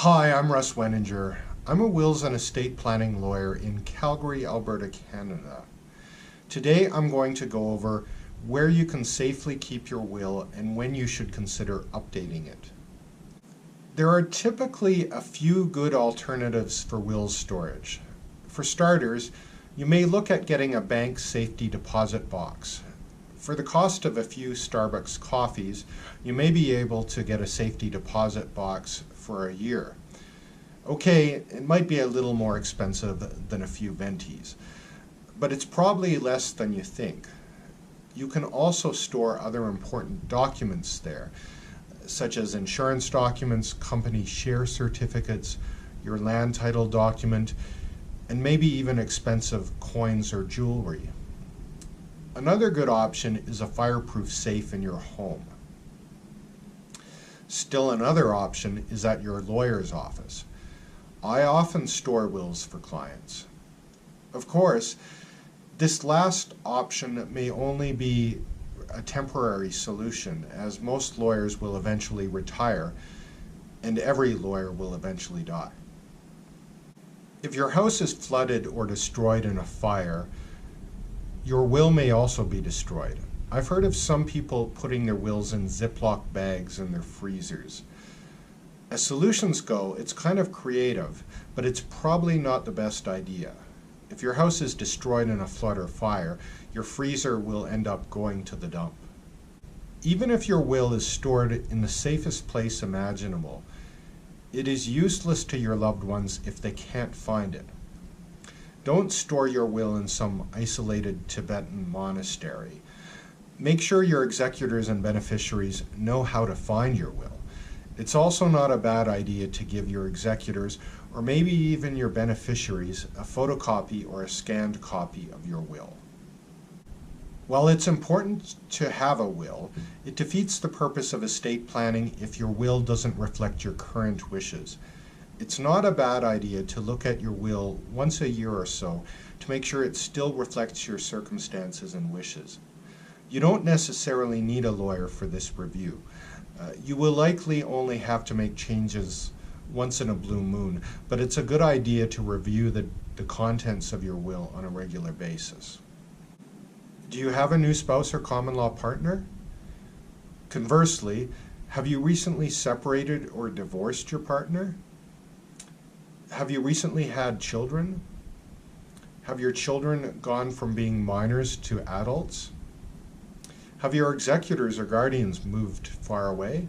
Hi, I'm Russ Weninger. I'm a wills and estate planning lawyer in Calgary, Alberta, Canada. Today I'm going to go over where you can safely keep your will and when you should consider updating it. There are typically a few good alternatives for will storage. For starters, you may look at getting a bank safety deposit box. For the cost of a few Starbucks coffees, you may be able to get a safety deposit box for a year. Okay, it might be a little more expensive than a few ventis, but it's probably less than you think. You can also store other important documents there, such as insurance documents, company share certificates, your land title document, and maybe even expensive coins or jewelry. Another good option is a fireproof safe in your home. Still another option is at your lawyer's office. I often store wills for clients. Of course, this last option may only be a temporary solution, as most lawyers will eventually retire and every lawyer will eventually die. If your house is flooded or destroyed in a fire, your will may also be destroyed. I've heard of some people putting their wills in Ziploc bags in their freezers. As solutions go, it's kind of creative, but it's probably not the best idea. If your house is destroyed in a flood or fire, your freezer will end up going to the dump. Even if your will is stored in the safest place imaginable, it is useless to your loved ones if they can't find it. Don't store your will in some isolated Tibetan monastery. Make sure your executors and beneficiaries know how to find your will. It's also not a bad idea to give your executors, or maybe even your beneficiaries, a photocopy or a scanned copy of your will. While it's important to have a will, it defeats the purpose of estate planning if your will doesn't reflect your current wishes. It's not a bad idea to look at your will once a year or so to make sure it still reflects your circumstances and wishes. You don't necessarily need a lawyer for this review. You will likely only have to make changes once in a blue moon, but it's a good idea to review the contents of your will on a regular basis. Do you have a new spouse or common law partner? Conversely, have you recently separated or divorced your partner? Have you recently had children? Have your children gone from being minors to adults? Have your executors or guardians moved far away?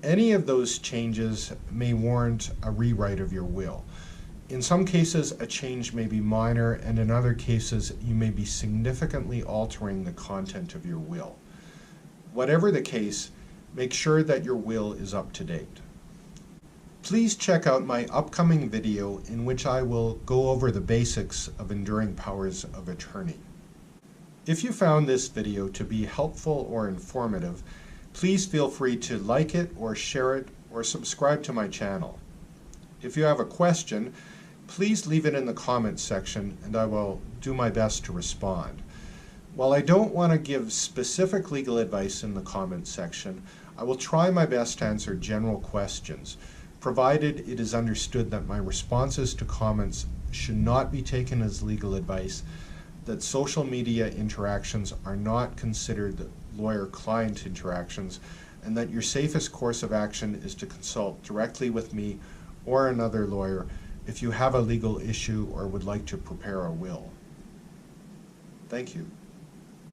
Any of those changes may warrant a rewrite of your will. In some cases, a change may be minor, and in other cases, you may be significantly altering the content of your will. Whatever the case, make sure that your will is up to date. Please check out my upcoming video in which I will go over the basics of enduring powers of attorney. If you found this video to be helpful or informative, please feel free to like it or share it or subscribe to my channel. If you have a question, please leave it in the comments section and I will do my best to respond. While I don't want to give specific legal advice in the comments section, I will try my best to answer general questions, provided it is understood that my responses to comments should not be taken as legal advice, that social media interactions are not considered lawyer-client interactions, and that your safest course of action is to consult directly with me or another lawyer if you have a legal issue or would like to prepare a will. Thank you.